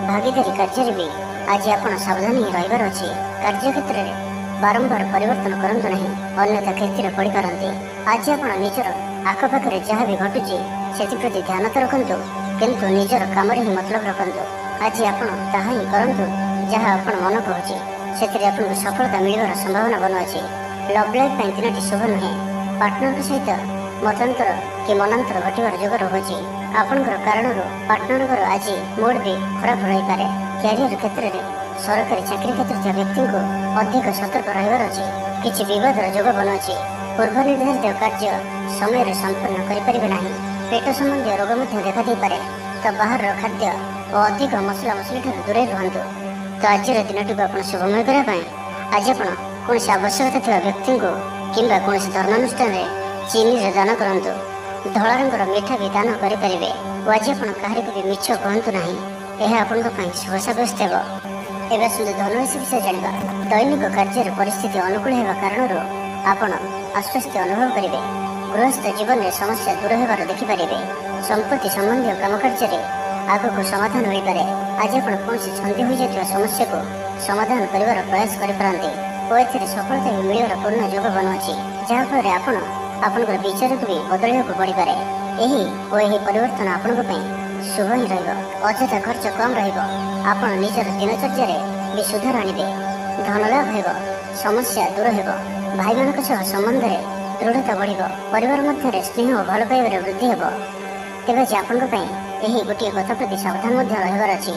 ଭାଗିଦାରୀ କାର୍ଯ୍ୟରେ ବି ଆଜି ଆପଣ ସାବଧାନ ହିଁ ରହିବାର ଅଛି। କାର୍ଯ୍ୟକ୍ଷେତ୍ରରେ ବାରମ୍ବାର ପରିବର୍ତ୍ତନ କରନ୍ତୁ ନାହିଁ, ଅନ୍ୟଥା କ୍ଷତିରେ ପଡ଼ିପାରନ୍ତି। ଆଜି ଆପଣ ନିଜର ଆଖପାଖରେ ଯାହା ବି ଘଟୁଛି ସେଥିପ୍ରତି ଧ୍ୟାନ ତ ରଖନ୍ତୁ, କିନ୍ତୁ ନିଜର କାମରେ ହିଁ ମତଲବ ରଖନ୍ତୁ। ଆଜି ଆପଣ ତାହା ହିଁ କରନ୍ତୁ ଯାହା ଆପଣ ମନ କହୁଛି। ସେଥିରେ ଆପଣଙ୍କୁ ସଫଳତା ମିଳିବାର ସମ୍ଭାବନା ବନୁଅଛି। ଲଭ୍ ଲାଇଫ୍ ପାଇଁ ଦିନଟି ଶୁଭ ନୁହେଁ। ପାର୍ଟନରଙ୍କ ସହିତ ମତାନ୍ତର କି ମନାନ୍ତର ଘଟିବାର ଯୋଗ ରହୁଛି। ଆପଣଙ୍କର କାରଣରୁ ପାର୍ଟନରଙ୍କର ଆଜି ମୁଡ୍ ବି ଖରାପ ରହିପାରେ। କ୍ୟାରିୟର କ୍ଷେତ୍ରରେ ସରକାରୀ ଚାକିରି କ୍ଷେତ୍ରରେ ଥିବା ବ୍ୟକ୍ତିଙ୍କୁ ଅଧିକ ସତର୍କ ରହିବାର ଅଛି। କିଛି ବିବାଦର ଯୋଗ ବନୁଅଛି। ପୂର୍ବ ନିର୍ଦ୍ଧାରିତ କାର୍ଯ୍ୟ ସମୟରେ ସମ୍ପୂର୍ଣ୍ଣ କରିପାରିବେ ନାହିଁ। ପେଟ ସମ୍ବନ୍ଧୀୟ ରୋଗ ମଧ୍ୟ ଦେଖାଦେଇପାରେ, ତ ବାହାରର ଖାଦ୍ୟ ଓ ଅଧିକ ମସଲା ମସଲିଠାରୁ ଦୂରେଇ ରୁହନ୍ତୁ। ତ ଆଜିର ଦିନଟିକୁ ଆପଣ ଶୁଭମୟ କରିବା ପାଇଁ ଆଜି ଆପଣ କୌଣସି ଆବଶ୍ୟକତା ଥିବା ବ୍ୟକ୍ତିଙ୍କୁ କିମ୍ବା କୌଣସି ଧର୍ମାନୁଷ୍ଠାନରେ ଚିନିରେ ଦାନ କରନ୍ତୁ। ଧଳା ରଙ୍ଗର ମିଠା ବି ଦାନ କରିପାରିବେ। ଓ ଆଜି ଆପଣ କାହାରିକୁ ବି ମିଛ କୁହନ୍ତୁ ନାହିଁ, ଏହା ଆପଣଙ୍କ ପାଇଁ ଶୁଭ ସାବ୍ୟସ୍ତ ହେବ। ଏବେ ଆସନ୍ତୁ ଧନୁରାଶି ବିଷୟ ଜାଣିବା। ଦୈନିକ କାର୍ଯ୍ୟରେ ପରିସ୍ଥିତି ଅନୁକୂଳ ହେବା କାରଣରୁ ଆପଣ ଆଶ୍ୱସ୍ତି ଅନୁଭବ କରିବେ। ଗୃହସ୍ଥ ଜୀବନରେ ସମସ୍ୟା ଦୂର ହେବାର ଦେଖିପାରିବେ। ସମ୍ପତ୍ତି ସମ୍ବନ୍ଧୀୟ କାମକାର୍ଯ୍ୟରେ ଆଗକୁ ସମାଧାନ ମିଳିପାରେ। ଆଜି ଆପଣ କୌଣସି ଛନ୍ଦି ହୋଇଯାଇଥିବା ସମସ୍ୟାକୁ ସମାଧାନ କରିବାର ପ୍ରୟାସ କରିପାରନ୍ତି ଓ ଏଥିରେ ସଫଳତା ବି ମିଳିବାର ପୂର୍ଣ୍ଣ ଯୋଗ ବନୁଅଛି, ଯାହାଫଳରେ ଆପଣ ଆପଣଙ୍କର ବିଚାରକୁ ବି ବଦଳାଇବାକୁ ପଡ଼ିପାରେ। ଏହି ପରିବର୍ତ୍ତନ ଆପଣଙ୍କ ପାଇଁ ଶୁଭ ହିଁ ରହିବ। ଅଯଥା ଖର୍ଚ୍ଚ କମ୍ ରହିବ। ଆପଣ ନିଜର ଦିନଚର୍ଯ୍ୟାରେ ବି ସୁଧାର ଆଣିବେ। ଧନଲାଭ ହେବ, ସମସ୍ୟା ଦୂର ହେବ। ଭାଇମାନଙ୍କ ସହ ସମ୍ବନ୍ଧରେ ଦୃଢ଼ତା ବଢ଼ିବ। ପରିବାର ମଧ୍ୟରେ ସ୍ନେହ ଓ ଭଲ ପାଇବାରେ ବୃଦ୍ଧି ହେବ। ତେବେ ଆଜି ଆପଣଙ୍କ ପାଇଁ ଏହି ଗୋଟିଏ କଥା ପ୍ରତି ସାବଧାନ ମଧ୍ୟ ରହିବାର ଅଛି।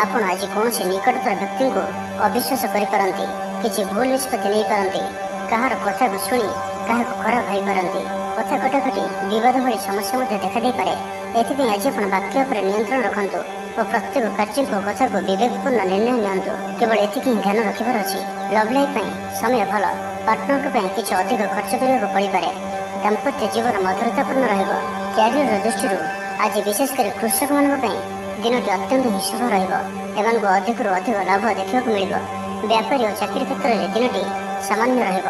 ଆପଣ ଆଜି କୌଣସି ନିକଟତର ବ୍ୟକ୍ତିଙ୍କୁ ଅବିଶ୍ୱାସ କରିପାରନ୍ତି, କିଛି ଭୁଲ ନିଷ୍ପତ୍ତି ନେଇପାରନ୍ତି, କାହାର କଥାକୁ ଶୁଣି କାହାକୁ ଖରାପ ଭାବିପାରନ୍ତି। କଥା କଟାକଟି ବିବାଦ ଭଳି ସମସ୍ୟା ମଧ୍ୟ ଦେଖାଦେଇପାରେ। ଏଥିପାଇଁ ଆଜି ଆପଣ ବାକ୍ୟ ଉପରେ ନିୟନ୍ତ୍ରଣ ରଖନ୍ତୁ ଓ ପ୍ରତ୍ୟେକ କାର୍ଯ୍ୟକୁ ଓ କଥାକୁ ବିବେକପୂର୍ଣ୍ଣ ନିର୍ଣ୍ଣୟ ନିଅନ୍ତୁ। କେବଳ ଏତିକି ହିଁ ଧ୍ୟାନ ରଖିବାର ଅଛି। ଲଭ୍ ଲାଇଫ୍ ପାଇଁ ସମୟ ଭଲ। ପାର୍ଟନରଙ୍କ ପାଇଁ କିଛି ଅଧିକ ଖର୍ଚ୍ଚ କରିବାକୁ ପଡ଼ିପାରେ। ଦାମ୍ପତ୍ୟ ଜୀବନ ମଧୁରତାପୂର୍ଣ୍ଣ ରହିବ। କ୍ୟାରିୟର ଦୃଷ୍ଟିରୁ ଆଜି ବିଶେଷ କରି କୃଷକମାନଙ୍କ ପାଇଁ ଦିନଟି ଅତ୍ୟନ୍ତ ହିଁ ଶୁଭ ରହିବ। ଏମାନଙ୍କୁ ଅଧିକରୁ ଅଧିକ ଲାଭ ଦେଖିବାକୁ ମିଳିବ। ବ୍ୟାପାରୀ ଓ ଚାକିରି କ୍ଷେତ୍ରରେ ଦିନଟି ସାମାନ୍ୟ ରହିବ।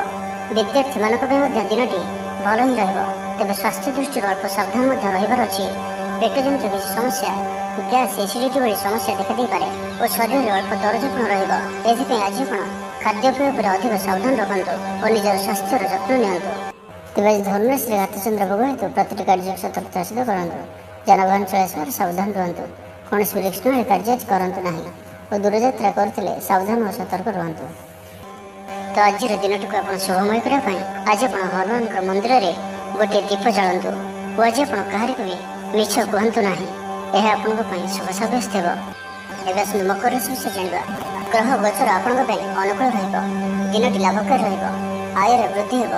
ବିଦ୍ୟାର୍ଥୀମାନଙ୍କ ପାଇଁ ମଧ୍ୟ ଦିନଟି ଭଲ ହିଁ ରହିବ। ତେବେ ସ୍ୱାସ୍ଥ୍ୟ ଦୃଷ୍ଟିରୁ ଅଳ୍ପ ସାବଧାନ ମଧ୍ୟ ରହିବାର ଅଛି। ପେଟ ଜନିତ କିଛି ସମସ୍ୟା, ଗ୍ୟାସ୍, ଏସିଡିଟି ଭଳି ସମସ୍ୟା ଦେଖାଦେଇପାରେ ଓ ଶରୀରରେ ଅଳ୍ପ ଦରଜ ରହିବ। ଏଥିପାଇଁ ଆଜି ଆପଣ ଖାଦ୍ୟପେୟ ଉପରେ ଅଧିକ ସାବଧାନ ରଖନ୍ତୁ ଓ ନିଜର ସ୍ୱାସ୍ଥ୍ୟର ଯତ୍ନ ନିଅନ୍ତୁ। ତେବେ ଆଜି ଧନୁରାଶିରେ ଘାତଚନ୍ଦ୍ର ଭୋଗ ହେତୁ ପ୍ରତିଟି କାର୍ଯ୍ୟ ସତର୍କତାର ସହିତ କରନ୍ତୁ। ଯାନବାହନ ଚଳାଇବାରେ ସାବଧାନ ରୁହନ୍ତୁ। କୌଣସି ବିଲକ୍ଷଣରେ କାର୍ଯ୍ୟ ଆଜି କରନ୍ତୁ ନାହିଁ ଓ ଦୂରଯାତ୍ରା କରୁଥିଲେ ସାବଧାନ ଓ ସତର୍କ ରୁହନ୍ତୁ। ତ ଆଜିର ଦିନଟିକୁ ଆପଣ ଶୁଭମୟ କରିବା ପାଇଁ ଆଜି ଆପଣ ହନୁମାନଙ୍କ ମନ୍ଦିରରେ ଗୋଟିଏ ଦୀପ ଜାଳନ୍ତୁ ଓ ଆଜି ଆପଣ କାହାରିକୁ ବି ମିଛ କୁହନ୍ତୁ ନାହିଁ, ଏହା ଆପଣଙ୍କ ପାଇଁ ଶୁଭ ସାବ୍ୟସ୍ତ ହେବ। ଏବେ ଆସନ୍ତୁ ମକର ରାଶି ବିଷୟ ଜାଣିବା। ଗ୍ରହ ଗୋଚର ଆପଣଙ୍କ ପାଇଁ ଅନୁକୂଳ ରହିବ। ଦିନଟି ଲାଭକାରୀ ରହିବ। ଆୟରେ ବୃଦ୍ଧି ହେବ।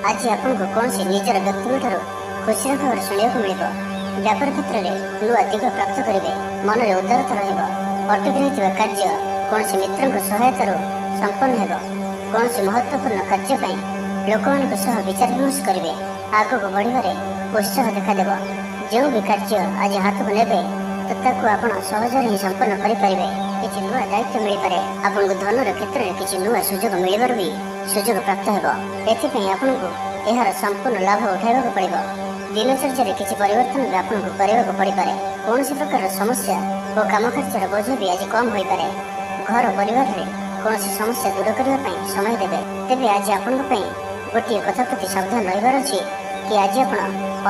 ଆଜି ଆପଣଙ୍କୁ କୌଣସି ନିଜର ବ୍ୟକ୍ତିଙ୍କଠାରୁ ଖୁସିର ଖବର ଶୁଣିବାକୁ ମିଳିବ। ବ୍ୟାପାର କ୍ଷେତ୍ରରେ ନୂଆ ଦିଗ ପ୍ରାପ୍ତ କରିବେ। ମନରେ ଉଦାରତା ରହିବ। ଅଟକି ରହିଥିବା କାର୍ଯ୍ୟ କୌଣସି ମିତ୍ରଙ୍କ ସହାୟତାରୁ ସମ୍ପନ୍ନ ହେବ। କୌଣସି ମହତ୍ତ୍ୱପୂର୍ଣ୍ଣ କାର୍ଯ୍ୟ ପାଇଁ ଲୋକମାନଙ୍କ ସହ ବିଚାର ବିମର୍ଶ କରିବେ। ଆଗକୁ ବଢ଼ିବାରେ ଉତ୍ସାହ ଦେଖାଦେବ। ଯେଉଁ ବି କାର୍ଯ୍ୟ ଆଜି ହାତକୁ ନେବେ ତ ତାକୁ ଆପଣ ସହଜରେ ହିଁ ସମ୍ପନ୍ନ କରିପାରିବେ। କିଛି ନୂଆ ଦାୟିତ୍ୱ ମିଳିପାରେ। ଆପଣଙ୍କୁ ଧନର କ୍ଷେତ୍ରରେ କିଛି ନୂଆ ସୁଯୋଗ ମିଳିବାର ବି ସୁଯୋଗ ପ୍ରାପ୍ତ ହେବ। ଏଥିପାଇଁ ଆପଣଙ୍କୁ ଏହାର ସମ୍ପୂର୍ଣ୍ଣ ଲାଭ ଉଠାଇବାକୁ ପଡ଼ିବ। ଦିନଚର୍ଯ୍ୟାରେ କିଛି ପରିବର୍ତ୍ତନ ବି ଆପଣଙ୍କୁ କରିବାକୁ ପଡ଼ିପାରେ। କୌଣସି ପ୍ରକାରର ସମସ୍ୟା ଓ କାମକାର୍ଯ୍ୟର ବୋଝ ବି ଆଜି କମ୍ ହୋଇପାରେ। ଘର ପରିବାରରେ କୌଣସି ସମସ୍ୟା ଦୂର କରିବା ପାଇଁ ସମୟ ଦେବେ। ତେବେ ଆଜି ଆପଣଙ୍କ ପାଇଁ ଗୋଟିଏ କଥା ପ୍ରତି ସାବଧାନ ରହିବାର ଅଛି କି ଆଜି ଆପଣ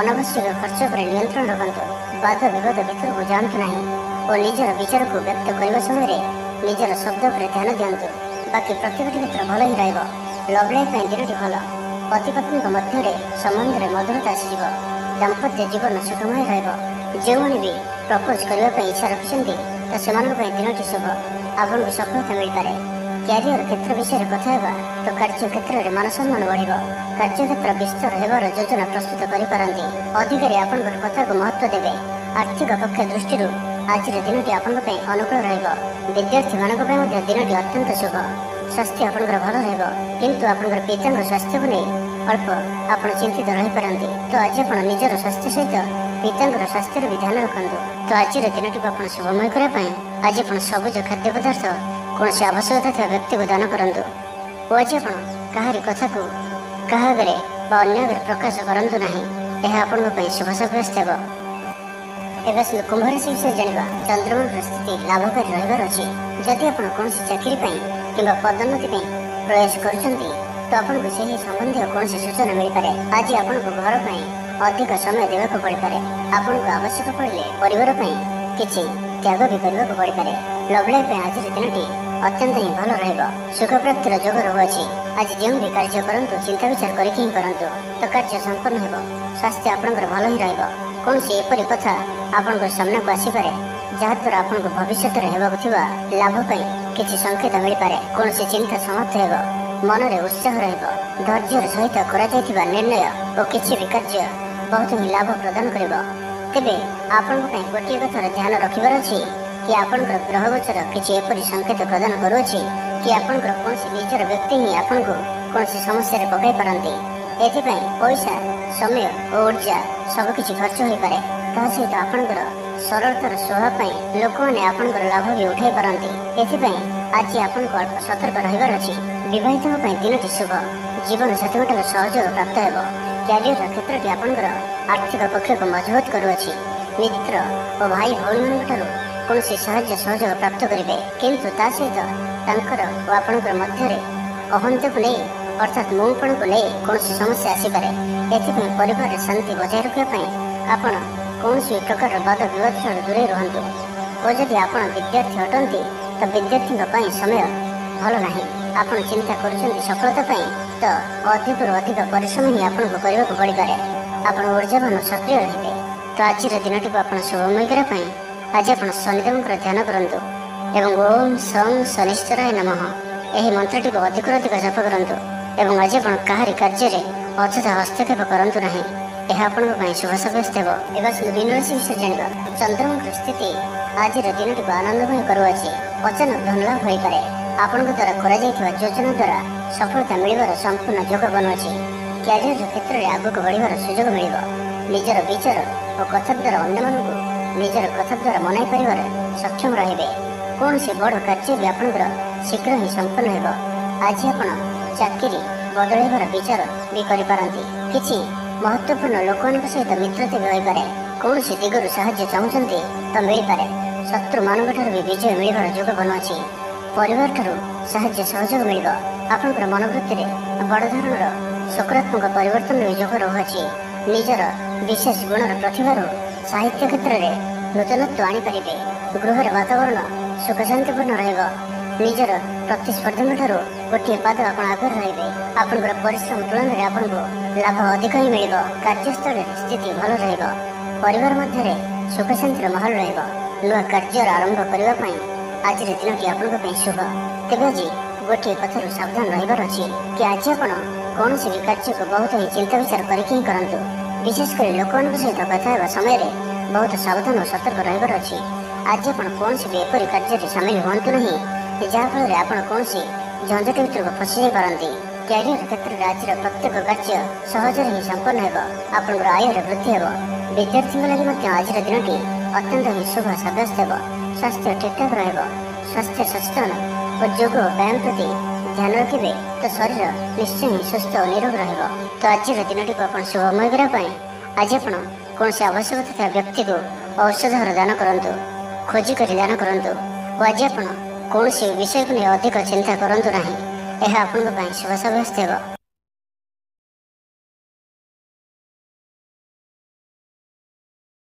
ଅନାବଶ୍ୟକ ଖର୍ଚ୍ଚ ଉପରେ ନିୟନ୍ତ୍ରଣ ରଖନ୍ତୁ। ବାଦ ବିବାଦ ଭିତରକୁ ଯାଆନ୍ତୁ ନାହିଁ ଓ ନିଜର ବିଚାରକୁ ବ୍ୟକ୍ତ କରିବା ସମୟରେ ନିଜର ଶବ୍ଦ ଉପରେ ଧ୍ୟାନ ଦିଅନ୍ତୁ। ବାକି ପ୍ରତ୍ୟେକଟି କ୍ଷେତ୍ର ଭଲ ହିଁ ରହିବ। ଲଭ୍ ଲାଇଫ୍ ପାଇଁ ଦିନଟି ଭଲ। ପତି ପତ୍ନୀଙ୍କ ମଧ୍ୟରେ ସମ୍ବନ୍ଧରେ ମଧୁରତା ଆସିଯିବ। ଦାମ୍ପତ୍ୟ ଜୀବନ ସୁଖମୟ ରହିବ। ଯେଉଁମାନେ ବି ପ୍ରପୋଜ କରିବା ପାଇଁ ଇଚ୍ଛା ରଖିଛନ୍ତି ତ ସେମାନଙ୍କ ପାଇଁ ଦିନଟି ଶୁଭ। ଆପଣଙ୍କୁ ସଫଳତା ମିଳିପାରେ। କ୍ୟାରିୟର କ୍ଷେତ୍ର ବିଷୟରେ କଥା ହେବା ତ କାର୍ଯ୍ୟ କ୍ଷେତ୍ରରେ ମାନସମ୍ମାନ ବଢ଼ିବ। କାର୍ଯ୍ୟକ୍ଷେତ୍ର ବିସ୍ତାର ହେବାର ଯୋଜନା ପ୍ରସ୍ତୁତ କରିପାରନ୍ତି। ଅଧିକାରୀ ଆପଣଙ୍କର କଥାକୁ ମହତ୍ତ୍ୱ ଦେବେ। ଆର୍ଥିକ ପକ୍ଷ ଦୃଷ୍ଟିରୁ ଆଜିର ଦିନଟି ଆପଣଙ୍କ ପାଇଁ ଅନୁକୂଳ ରହିବ। ବିଦ୍ୟାର୍ଥୀମାନଙ୍କ ପାଇଁ ମଧ୍ୟ ଦିନଟି ଅତ୍ୟନ୍ତ ଶୁଭ। ସ୍ୱାସ୍ଥ୍ୟ ଆପଣଙ୍କର ଭଲ ରହିବ, କିନ୍ତୁ ଆପଣଙ୍କର ପିତାଙ୍କ ସ୍ୱାସ୍ଥ୍ୟକୁ ନେଇ ଅଳ୍ପ ଆପଣ ଚିନ୍ତିତ ରହିପାରନ୍ତି। ତ ଆଜି ଆପଣ ନିଜର ସ୍ୱାସ୍ଥ୍ୟ ସହିତ ପିତାଙ୍କର ସ୍ୱାସ୍ଥ୍ୟର ବି ଧ୍ୟାନ ରଖନ୍ତୁ। ତ ଆଜିର ଦିନଟିକୁ ଆପଣ ଶୁଭମୟ କରିବା ପାଇଁ ଆଜି ଆପଣ ସବୁଜ ଖାଦ୍ୟ ପଦାର୍ଥ କୌଣସି ଆବଶ୍ୟକତା ଥିବା ବ୍ୟକ୍ତିକୁ ଦାନ କରନ୍ତୁ ଓ ଆଜି ଆପଣ କାହାରି କଥାକୁ କାହା ଆଗରେ ବା ଅନ୍ୟ ଆଗରେ ପ୍ରକାଶ କରନ୍ତୁ ନାହିଁ। ଏହା ଆପଣଙ୍କ ପାଇଁ ଶୁଭ ସାବ୍ୟସ୍ତ ହେବ। ଏବେ କୁମ୍ଭ ରାଶି ବିଷୟରେ ଜାଣିବା। ଚନ୍ଦ୍ରମାଙ୍କର ସ୍ଥିତି ଲାଭକାରୀ ରହିବାର ଅଛି। ଯଦି ଆପଣ କୌଣସି ଚାକିରି ପାଇଁ କିମ୍ବା ପଦୋନ୍ନତି ପାଇଁ ପ୍ରୟାସ କରୁଛନ୍ତି ତ ଆପଣଙ୍କୁ ସେହି ସମ୍ବନ୍ଧୀୟ କୌଣସି ସୂଚନା ମିଳିପାରେ। ଆଜି ଆପଣଙ୍କୁ ଘର ପାଇଁ ଅଧିକ ସମୟ ଦେବାକୁ ପଡ଼ିପାରେ। ଆପଣଙ୍କୁ ଆବଶ୍ୟକ ପଡ଼ିଲେ ପରିବାର ପାଇଁ କିଛି ତ୍ୟାଗ ବି କରିବାକୁ ପଡ଼ିପାରେ। ଲଭ୍ ଲାଇଫ୍ ପାଇଁ ଆଜିର ଦିନଟି ଅତ୍ୟନ୍ତ ହିଁ ଭଲ ରହିବ। ସୁଖପ୍ରାପ୍ତିର ଯୋଗ ରହୁଅଛି। ଆଜି ଯେଉଁ ବି କାର୍ଯ୍ୟ କରନ୍ତୁ ଚିନ୍ତା ବିଚାର କରିକି ହିଁ କରନ୍ତୁ ତ କାର୍ଯ୍ୟ ସମ୍ପନ୍ନ ହେବ। ସ୍ୱାସ୍ଥ୍ୟ ଆପଣଙ୍କର ଭଲ ହିଁ ରହିବ। କୌଣସି ଏପରି କଥା ଆପଣଙ୍କ ସାମ୍ନାକୁ ଆସିପାରେ ଯାହାଦ୍ୱାରା ଆପଣଙ୍କୁ ଭବିଷ୍ୟତରେ ହେବାକୁ ଥିବା ଲାଭ ପାଇଁ କିଛି ସଂକେତ ମିଳିପାରେ। କୌଣସି ଚିନ୍ତା ସମାପ୍ତ ହେବ। ମନରେ ଉତ୍ସାହ ରହିବ। ଧୈର୍ଯ୍ୟର ସହିତ କରାଯାଇଥିବା ନିର୍ଣ୍ଣୟ ଓ କିଛି ବି କାର୍ଯ୍ୟ ବହୁତ ହିଁ ଲାଭ ପ୍ରଦାନ କରିବ। ତେବେ ଆପଣଙ୍କ ପାଇଁ ଗୋଟିଏ କଥାର ଧ୍ୟାନ ରଖିବାର ଅଛି କି ଆପଣଙ୍କର ଗ୍ରହ ଗୋଚର କିଛି ଏପରି ସଂକେତ ପ୍ରଦାନ କରୁଅଛି କି ଆପଣଙ୍କର କୌଣସି ନିଜର ବ୍ୟକ୍ତି ହିଁ ଆପଣଙ୍କୁ କୌଣସି ସମସ୍ୟାରେ ପକାଇ ପାରନ୍ତି। ଏଥିପାଇଁ ପଇସା, ସମୟ ଓ ଊର୍ଜା ସବୁକିଛି ଖର୍ଚ୍ଚ ହୋଇପାରେ। ତା ସହିତ ଆପଣଙ୍କର ସରଳତାର ସ୍ୱଭାବ ପାଇଁ ଲୋକମାନେ ଆପଣଙ୍କର ଲାଭ ବି ଉଠାଇ ପାରନ୍ତି। ଏଥିପାଇଁ ଆଜି ଆପଣଙ୍କୁ ଅଳ୍ପ ସତର୍କ ରହିବାର ଅଛି। ବିବାହିତଙ୍କ ପାଇଁ ଦିନଟି ଶୁଭ। ଜୀବନସାଥୀଙ୍କଠାରୁ ସହଯୋଗ ପ୍ରାପ୍ତ ହେବ। କ୍ୟାରିୟର କ୍ଷେତ୍ରଟି ଆପଣଙ୍କର ଆର୍ଥିକ ପକ୍ଷକୁ ମଜବୁତ କରୁଅଛି। ମିତ୍ର ଓ ଭାଇ ଭଉଣୀମାନଙ୍କଠାରୁ କୌଣସି ସାହାଯ୍ୟ ସହଯୋଗ ପ୍ରାପ୍ତ କରିବେ, କିନ୍ତୁ ତା ସହିତ ତାଙ୍କର ଓ ଆପଣଙ୍କର ମଧ୍ୟରେ ଅହନ୍ତକୁ ନେଇ ଅର୍ଥାତ୍ ମୁଁପଣକୁ ନେଇ କୌଣସି ସମସ୍ୟା ଆସିପାରେ। ଏଥିପାଇଁ ପରିବାରରେ ଶାନ୍ତି ବଜାୟ ରଖିବା ପାଇଁ ଆପଣ କୌଣସି ପ୍ରକାରର ବାଦ ବିବାଦଠାରୁ ଦୂରେଇ ରୁହନ୍ତୁ। ଓ ଯଦି ଆପଣ ବିଦ୍ୟାର୍ଥୀ ଅଟନ୍ତି ତ ବିଦ୍ୟାର୍ଥୀଙ୍କ ପାଇଁ ସମୟ ଭଲ ନାହିଁ। ଆପଣ ଚିନ୍ତା କରୁଛନ୍ତି ସଫଳତା ପାଇଁ ତ ଅଧିକରୁ ଅଧିକ ପରିଶ୍ରମ ହିଁ ଆପଣଙ୍କୁ କରିବାକୁ ପଡ଼ିପାରେ। ଆପଣ ଊର୍ଜାବାନ ସକ୍ରିୟ ରହିବେ। ତ ଆଜିର ଦିନଟିକୁ ଆପଣ ଶୁଭମୟ କରିବା ପାଇଁ ଆଜି ଆପଣ ଶନିଦେବଙ୍କର ଧ୍ୟାନ କରନ୍ତୁ ଏବଂ ଓମ୍ ସଂ ଶନିଶ୍ଚରାୟ ନମଃ ଏହି ମନ୍ତ୍ରଟିକୁ ଅଧିକରୁ ଅଧିକ ଜପ କରନ୍ତୁ ଏବଂ ଆଜି ଆପଣ କାହାରି କାର୍ଯ୍ୟରେ ଅଯଥା ହସ୍ତକ୍ଷେପ କରନ୍ତୁ ନାହିଁ। ଏହା ଆପଣଙ୍କ ପାଇଁ ଶୁଭ ସାବ୍ୟସ୍ତ ହେବ। ଏବେ ମୀନ ରାଶି ବିଷୟରେ ଜାଣିବା। ଚନ୍ଦ୍ରମାଙ୍କର ସ୍ଥିତି ଆଜିର ଦିନଟିକୁ ଆନନ୍ଦମୟ କରୁଅଛି। ଅଚାନକ ଧନଲାଭ ହୋଇପାରେ। ଆପଣଙ୍କ ଦ୍ୱାରା କରାଯାଇଥିବା ଯୋଜନା ଦ୍ୱାରା ସଫଳତା ମିଳିବାର ସମ୍ପୂର୍ଣ୍ଣ ଯୋଗ ବନୁଅଛି। କ୍ୟାରିୟର କ୍ଷେତ୍ରରେ ଆଗକୁ ବଢ଼ିବାର ସୁଯୋଗ ମିଳିବ। ନିଜର ବିଚାର ଓ କଥା ଦ୍ୱାରା ଅନ୍ୟମାନଙ୍କୁ ନିଜର କଥା ଦ୍ୱାରା ମନାଇ ପାରିବାରେ ସକ୍ଷମ ରହିବେ। କୌଣସି ବଡ଼ କାର୍ଯ୍ୟ ବି ଆପଣଙ୍କର ଶୀଘ୍ର ହିଁ ସମ୍ପନ୍ନ ହେବ। ଆଜି ଆପଣ ଚାକିରି ବଦଳାଇବାର ବିଚାର ବି କରିପାରନ୍ତି। କିଛି ମହତ୍ତ୍ୱପୂର୍ଣ୍ଣ ଲୋକମାନଙ୍କ ସହିତ ମିତ୍ରତା ବି ହୋଇପାରେ। କୌଣସି ଦିଗରୁ ସାହାଯ୍ୟ ଚାହୁଁଛନ୍ତି ତ ମିଳିପାରେ। ଶତ୍ରୁମାନଙ୍କଠାରୁ ବି ବିଜୟ ମିଳିବାର ଯୋଗ ବନୁଅଛି। ପରିବାରଠାରୁ ସାହାଯ୍ୟ ସହଯୋଗ ମିଳିବ। ଆପଣଙ୍କର ମନୋବୃତ୍ତିରେ ବଡ଼ ଧରଣର ସକାରାତ୍ମକ ପରିବର୍ତ୍ତନର ବି ଯୋଗ ରହୁଅଛି। ନିଜର ବିଶେଷ ଗୁଣର ପ୍ରତିଭାରୁ ସାହିତ୍ୟ କ୍ଷେତ୍ରରେ ନୂତନତ୍ୱ ଆଣିପାରିବେ। ଗୃହର ବାତାବରଣ ସୁଖଶାନ୍ତିପୂର୍ଣ୍ଣ ରହିବ। ନିଜର ପ୍ରତିସ୍ପର୍ଧୀଙ୍କଠାରୁ ଗୋଟିଏ ପାଦ ଆପଣ ଆଗରେ ରହିବେ। ଆପଣଙ୍କର ପରିଶ୍ରମ ତୁଳନାରେ ଆପଣଙ୍କୁ ଲାଭ ଅଧିକ ହିଁ ମିଳିବ। କାର୍ଯ୍ୟସ୍ଥଳରେ ସ୍ଥିତି ଭଲ ରହିବ। ପରିବାର ମଧ୍ୟରେ ସୁଖଶାନ୍ତିର ମାହୋଲ ରହିବ। ନୂଆ କାର୍ଯ୍ୟର ଆରମ୍ଭ କରିବା ପାଇଁ ଆଜିର ଦିନଟି ଆପଣଙ୍କ ପାଇଁ ଶୁଭ। ତେବେ ଆଜି ଗୋଟିଏ କଥାରୁ ସାବଧାନ ରହିବାର ଅଛି କି ଆଜି ଆପଣ କୌଣସି ବି କାର୍ଯ୍ୟକୁ ବହୁତ ହିଁ ଚିନ୍ତା ବିଚାର କରିକି ହିଁ କରନ୍ତୁ। ବିଶେଷ କରି ଲୋକମାନଙ୍କ ସହିତ କଥା ହେବା ସମୟରେ ବହୁତ ସାବଧାନ ଓ ସତର୍କ ରହିବାର ଅଛି। ଆଜି ଆପଣ କୌଣସି ବି ଏପରି କାର୍ଯ୍ୟରେ ସାମିଲ ହୁଅନ୍ତୁ ନାହିଁ ଯାହାଫଳରେ ଆପଣ କୌଣସି ଝଞ୍ଝଟ ଭିତରକୁ ଫସିଯାଇ ପାରନ୍ତି। କ୍ୟାରିୟର କ୍ଷେତ୍ରରେ ଆଜିର ପ୍ରତ୍ୟେକ କାର୍ଯ୍ୟ ସହଜରେ ହିଁ ସମ୍ପନ୍ନ ହେବ। ଆପଣଙ୍କର ଆୟରେ ବୃଦ୍ଧି ହେବ। ବିଦ୍ୟାର୍ଥୀଙ୍କ ଲାଗି ମଧ୍ୟ ଆଜିର ଦିନଟି ଅତ୍ୟନ୍ତ ହିଁ ଶୁଭ ସାବ୍ୟସ୍ତ ହେବ। ସ୍ୱାସ୍ଥ୍ୟ ଠିକ୍ଠାକ୍ ରହିବ। ସ୍ୱାସ୍ଥ୍ୟ ସଚେତନ ଓ ଯୋଗ ବ୍ୟାୟାମ ପ୍ରତି ଧ୍ୟାନ ରଖିବେ ତ ଶରୀର ନିଶ୍ଚୟ ହିଁ ସୁସ୍ଥ ଓ ନିରୋଗ ରହିବ। ତ ଆଜିର ଦିନଟିକୁ ଆପଣ ଶୁଭମୟ କରିବା ପାଇଁ ଆଜି ଆପଣ କୌଣସି ଆବଶ୍ୟକତା ଥିବା ବ୍ୟକ୍ତିକୁ ଔଷଧର ଦାନ କରନ୍ତୁ। ଖୋଜି କରି ଦାନ କରନ୍ତୁ ଓ ଆଜି ଆପଣ କୌଣସି ବିଷୟକୁ ନେଇ ଅଧିକ ଚିନ୍ତା କରନ୍ତୁ ନାହିଁ। ଏହା ଆପଣଙ୍କ ପାଇଁ ଶୁଭ ସାବ୍ୟସ୍ତ ହେବ।